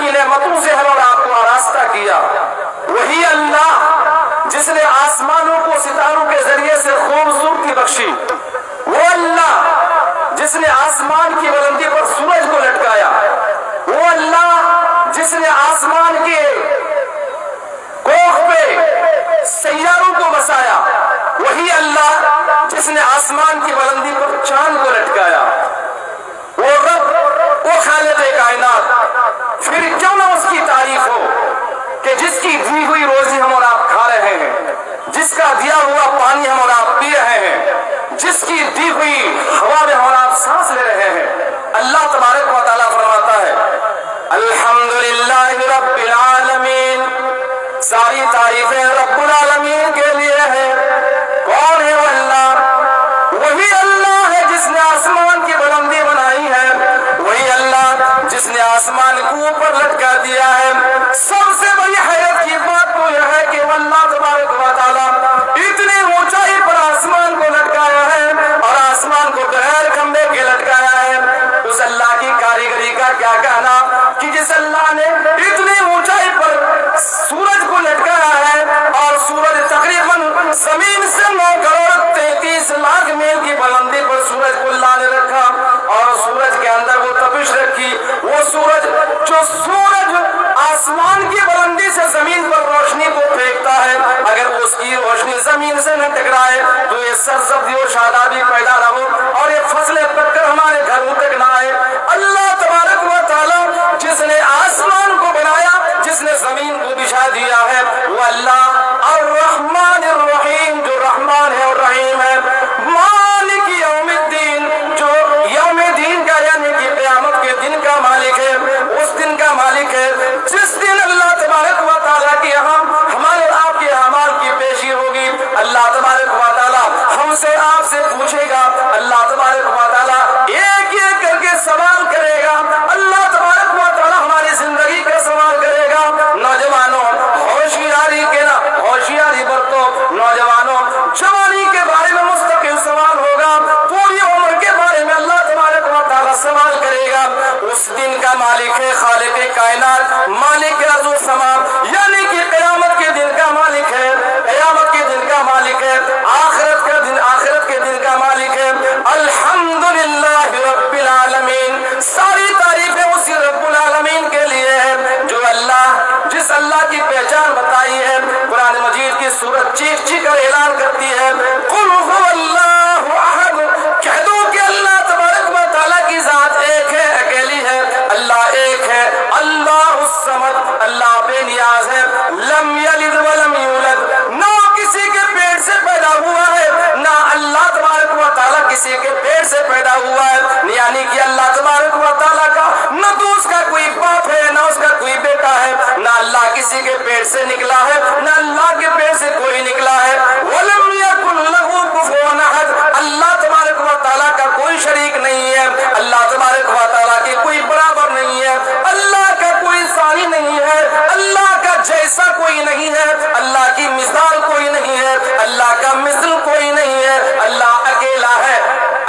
کی نعمتوں سے ہم اور آپ کو آراستہ کیا، وہی اللہ جس نے آسمانوں کو ستاروں کے ذریعے سے خوبصورتی بخشی، وہ اللہ جس نے آسمان کی بلندی پر سورج کو لٹکایا، وہ اللہ جس نے آسمان کے کوکھ پہ سیاروں کو بسایا، وہی اللہ جس نے آسمان کی بلندی پر چاند کو لٹکایا، وہ رب، وہ خالق کائنات، پھر کیوں نہ اس کی تعریف ہو کہ جس کی دی ہوئی روزی ہم اور آپ کھا رہے ہیں، جس کا دیا ہوا پانی ہم اور آپ پی رہے ہیں، جس کی دی ہوئی ہوا میں ہم اور آپ سانس لے رہے ہیں۔ اللہ تبارک و تعالیٰ فرماتا ہے الحمدللہ رب العالمین، ساری تعریفیں رب العالمین کے لیے ہیں۔ کون ہے وہ اللہ؟ وہی اللہ ہے جس نے آسمان کی بلندی بنائی ہے، وہی اللہ جس نے آسمان کو اوپر لٹکا دیا ہے۔ سب سے بڑی حیرت کی بات تو یہ ہے کہ وہ اللہ تبارک و تعالیٰ اتنی اونچائی پر آسمان کو لٹکایا ہے اور آسمان کو بغیر کھمبے کے لٹکایا ہے۔ اس اللہ کی کاریگری کا کیا کہنا کہ جس اللہ نے اتنی اونچائی پر سورج کو لٹکایا ہے اور سورج تقریباً زمین سے 9 کروڑ 33 لاکھ میل کی بلندی پر سورج کو اللہ نے رکھا اور سورج کے اندر وہ تپش رکھی، وہ سورج جو سورج آسمان کی بلندی سے زمین پر روشنی کو پھینکتا ہے، اگر اس کی روشنی زمین سے نہ ٹکرائے تو یہ سرسبزی اور شادابی پیدا نہ ہو اور یہ فصلیں پک کر ہمارے گھروں تک نہ آئے۔ اللہ تبارک و تعالیٰ جس نے آسمان کو بنایا، جس نے زمین کو بچھا دیا ہے، وہ اللہ الرحمن الرحیم جو رحمان ہے اور رحیم ہے، مالک یوم الدین جو یوم دین کا یعنی کہ قیامت کے دن کا مالک ہے، اس دن کا مالک ہے جس دن اللہ تبارک و تعالیٰ کے یہاں ہمارے آپ کے اعمال کی پیشی ہوگی۔ اللہ تبارک و تعالیٰ ہم سے آپ سے پوچھے گا، اللہ تبارک و تعالیٰ ایک ایک کر کے سوال کرے گا، اللہ تبارک و تعالیٰ ہماری زندگی کا سوال کرے گا۔ نوجوانوں ہوشیاری کے نا ہوشیاری برتو، نوجوانوں جوانی کے بارے میں مستقل سوال ہوگا، پوری عمر کے بارے میں اللہ تبارک و تعالیٰ سوال کرے گا۔ اس دن کا مالک ہے خالق کائنات، مالک ارض و سما، یعنی کہ قیامت کے دن کا مالک ہے، قیامت کے دن کا مالک ہے، آخرت کے دن کا مالک ہے۔ الحمدللہ رب العالمین، ساری تعریفیں اسی رب العالمین کے لیے ہے جو اللہ جس اللہ کی پہچان بتائی ہے قرآن مجید کی سورت چیخ چیخ کر اعلان کرتی ہے قل هو اللہ احد، کہہ دو کہ اللہ تبارک و تعالیٰ کی ذات ایک ہے، اکیلی ہے، اللہ ایک ہے، اللہ الصمد، اللہ بے نیاز ہے، لم یلد ولم یولد، نہ کسی کے پیٹ سے پیدا ہوا ہے، نہ اللہ تبارک و تعالیٰ کسی کے پیٹ سے پیدا ہوا ہے، یعنی کہ اللہ تبارک و تعالیٰ کا نہ تو اس کا کوئی باپ ہے نہ اس کا کوئی بیٹا ہے، نہ اللہ کسی کے پیٹ سے نکلا ہے نہ اللہ کے پیٹ سے کوئی نکلا ہے۔ ولم یکن لہ کفوا احد، اللہ تبارک و تعالیٰ کا کوئی شریک نہیں ہے، اللہ تبارک و تعالیٰ کے کوئی برابر نہیں ہے، اللہ کا کوئی ثانی نہیں ہے، اللہ کا جیسا کوئی نہیں ہے، اللہ کی مثال کوئی نہیں ہے، اللہ کا مثل کوئی نہیں ہے، اللہ اکیلا ہے،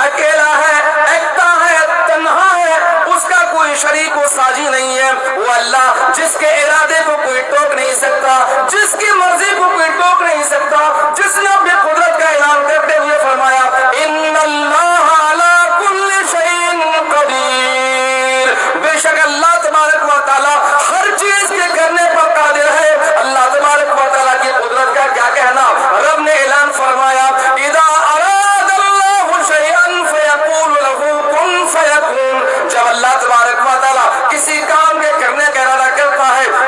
اکیلا ہے، ایکتا ہے، تنہا ہے، اس کا کوئی شریک و ساجی نہیں ہے۔ وہ اللہ جس کے ارادے کو کوئی ٹوک نہیں سکتا، جس کی مرضی کو کوئی ٹوک نہیں سکتا، جس نے اپنی قدرت کا اعلان کرتے ہوئے فرمایا ان اللہ علی کل شیء قدیر، بے شک اللہ تبارک و تعالیٰ ہر چیز کے کرنے پر قادر ہے۔ اللہ تبارک و تعالیٰ کی قدرت کا کیا کہنا، رب نے اعلان فرمایا اذا اراد اللہ شیئا فیقول له کن فیکون، جب اللہ تبارک و تعالیٰ کسی کام کے کرنے کا ارادہ کرتا ہے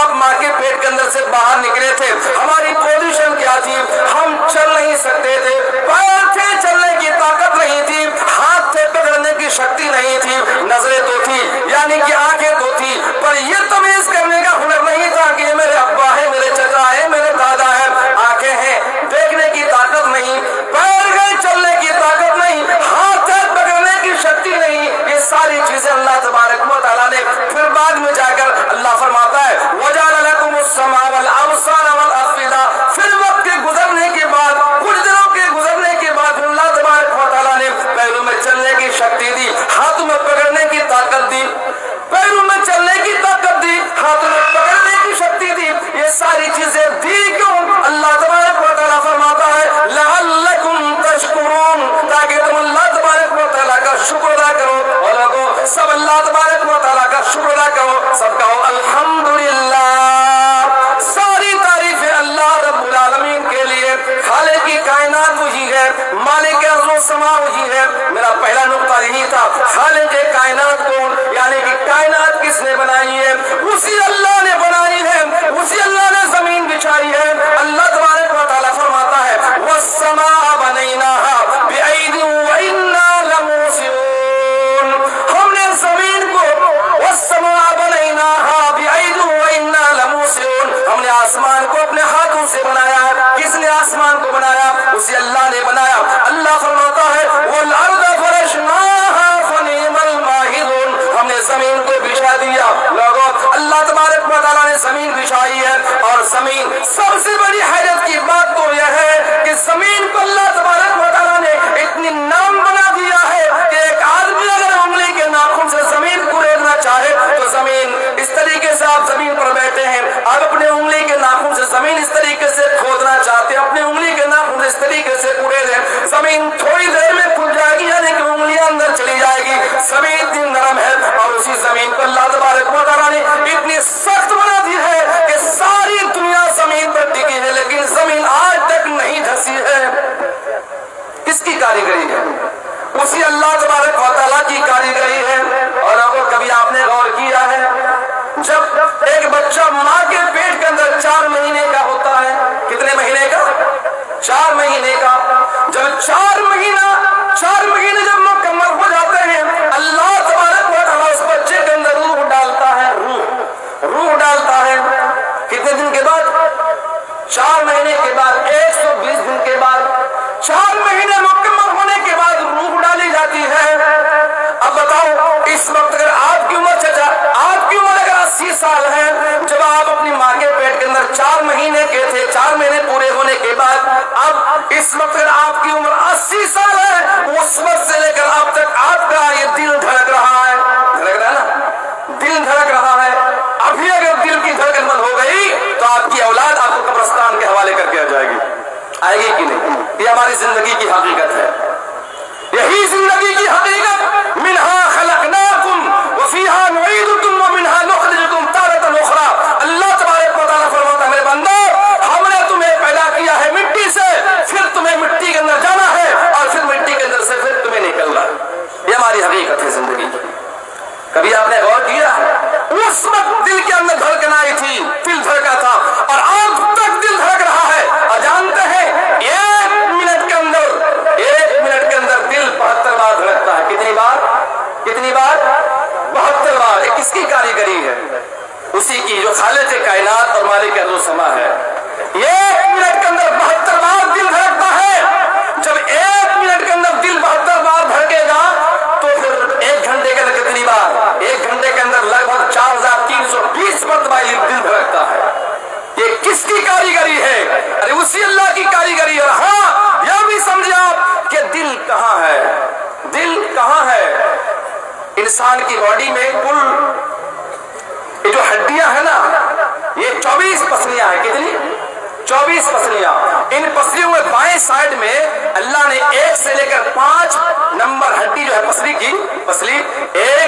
آپ ماں کے پیٹ کے اندر سے باہر نکلے تھے ہماری پوزیشن کیا تھی؟ ہم چل نہیں سکتے تھے، پیر تھے چلنے کی طاقت نہیں تھی، ہاتھ تھے پکڑنے کی شکتی نہیں تھی، نظریں تو تھی یعنی کہ آنکھیں تو تھی، پر یہ تمیز کرنے کا ہنر نہیں تھا کہ یہ میرے ابا ہے، میرے چچا ہے، میرے دادا ہے۔ آنکھیں ہیں دیکھنے کی طاقت نہیں، پیر گئے چلنے کی طاقت نہیں، ہاتھ ہے پکڑنے کی شکتی نہیں، یہ ساری چیزیں اللہ تبارک و تعالیٰ نے پھر بعد میں جا کر اللہ فرماتا ہے وَجَعَلَ لَكُمُ السَّمْعَ وَالْأَبْصَارَ وَالْأَفْئِدَةَ، پھر وقت کے گزرنے کے بعد، کچھ دنوں کے گزرنے کے بعد اللہ تبارک و تعالیٰ نے پیروں میں چلنے کی شکتی دی، ہاتھوں میں پکڑنے کی طاقت دی، پیروں میں چلنے کی طاقت دی، ہاتھوں میں پکڑنے کی شکتی دی، یہ ساری چیزیں دی کیوں؟ اللہ تبارک و تعالیٰ فرماتا ہے لَعَلَّكُمْ تَشْكُرُونَ، تاکہ تم اللہ تبارک و تعالیٰ کا شکر ادا کرو۔ اور لوگوں سب اللہ تبارک و تعالیٰ کا شکر ادا کرو، سب کہو الحمدللہ، ساری تعریفیں اللہ رب العالمین کے لیے۔ خالق کی کائنات وہی ہے، مالک ارض و سما وہی ہے۔ میرا پہلا نقطہ یہی تھا، خالق کائنات کون؟ یعنی کہ کائنات کس نے بنائی ہے؟ اسی اللہ نے بنائی ہے، اسی اللہ نے زمین بچھائی ہے۔ اللہ تبارک و تعالیٰ فرماتا ہے وَالسَّمَاءَ بَنَيْنَاهَا بِأَيْدٍ وَإِنَّا لَمُوسِعُونَ، ہم نے زمین کو وَالسَّمَاءَ بَنَيْنَاهَا بِأَيْدٍ وَإِنَّا لَمُوسِعُونَ، ہم نے آسمان کو اپنے ہاتھوں سے بنایا ہے۔ کس نے آسمان کو بنایا؟ اسی اللہ نے بنایا۔ اللہ فرماتا ہے وَالْأَرْضَ فَرَشْنَاهَا فَنِعْمَ الْمَاهِدُونَ، ہم نے زمین کو بچھا دیا۔ لوگوں اللہ تبارک و تعالیٰ نے زمین بچھائی ہے، اور زمین سب سے بڑی حیرت کی بات تو یہ ہے کہ زمین کو اللہ تبارک و تعالیٰ نے اتنی نرم بنا دیا ہے کہ ایک آدمی اگر انگلی کے ناخن سے زمین کو ریڑنا چاہے تو زمین اس طریقے سے، آپ زمین پر بیٹھے ہیں، آپ اپنے انگلی کے ناخن سے زمین اس طریقے سے کھودنا چاہتے ہیں، اپنے انگلی کے ناخن سے اس طریقے سے کوڑے دیں، زمین تھوڑی دیر میں کھل جائے گی، یعنی کہ انگلیاں اندر چلی جائے گی۔ زمین اتنی نرم ہے، اور اسی زمین کو اللہ تبارک و تعالیٰ نے اتنی سخت بنا دی ہے کہ ساری دنیا زمین پر ٹکی ہے، لیکن زمین آج تک نہیں دھسی ہے۔ کس کی کاریگری ہے؟ اسی اللہ تبارک و تعالیٰ کی کاریگری ہے۔ اور اگر کبھی آپ نے غور کیا ہے، جب ایک بچہ ماں کے پیٹ کے اندر 4 مہینے کا ہوتا ہے، کتنے مہینے کا؟ 4 مہینے کا، جب 4 مہینے جب مکمل ہو جاتے ہیں، اللہ تبارک و تعالیٰ اس بچے کے اندر روح ڈالتا ہے، روح ڈالتا ہے۔ کتنے دن کے بعد؟ 4 مہینے کے بعد، 120 دن کے بعد، 4 مہینے مکمل ہونے کے بعد روح ڈالی جاتی ہے۔ اب بتاؤ اس وقت اگر آپ کی عمر آپ کی عمر اگر 80 سال ہے، جب آپ اپنی ماں کے پیٹ کے اندر 4 مہینے کے تھے، 4 مہینے پورے ہونے کے بعد اب اس وقت اگر آپ کی عمر 80 سال ہے، اس وقت سے لے کر اب تک آپ کا یہ دل دھڑک رہا ہے، دھڑک رہا ہے نا، دل دھڑک رہا ہے۔ ابھی اگر دل کی دھڑکن بند ہو گئی تو آپ کی اولاد آپ کو قبرستان کے حوالے کر کے آئے گی کہ نہیں؟ یہ ہماری زندگی کی حقیقت ہے، یہی زندگی کی حقیقت۔ منہا خلقناکم وفیہا نعیدکم ومنہا نخرجکم تارۃ اخری، اللہ تبارک و تعالیٰ فرماتا ہے میرے بندو، ہم نے تمہیں پیدا کیا ہے مٹی سے، پھر تمہیں مٹی کے اندر جانا ہے، اور پھر مٹی کے اندر سے پھر تمہیں نکلنا ہے۔ یہ ہماری حقیقت ہے زندگی کی۔ کبھی آپ نے غور کیا؟ اس وقت دل کے اندر دھڑکن آئی تھی، دل دھڑکا تھا، اور آج تک دل دھڑک رہا ہے۔ اور جانتے ہیں 1 منٹ کے اندر دل 72 بار دھڑکتا ہے۔ کتنی بار؟ 72 بار۔ یہ کس کی کاریگری ہے؟ اسی کی جو خالق کائنات اور مالک ارض و سما ہے۔ 1 منٹ کے اندر 72 بار دل دھڑکتا ہے۔ جب 1 منٹ کے اندر دل 72 بار دھڑکے گا تو پھر 1 گھنٹے کے اندر کتنی بار؟ 1 گھنٹے کے اندر لگ بھگ 4320 مرتبہ دل دھڑکتا ہے۔ یہ کس کی کاریگری ہے؟ ارے اسی اللہ کی کاریگری ہے۔ اور ہاں یہ بھی سمجھے آپ کہ دل کہاں ہے؟ دل کہاں ہے؟ انسان کی باڈی میں کل یہ جو ہڈیاں ہیں نا، یہ 24 پسلیاں ہیں۔ کتنی؟ 24 پسلیاں۔ ان پسلیوں میں بائیں سائڈ میں اللہ نے 1 سے لے کر 5 نمبر ہڈی جو ہے پسلی کی، پسلی 1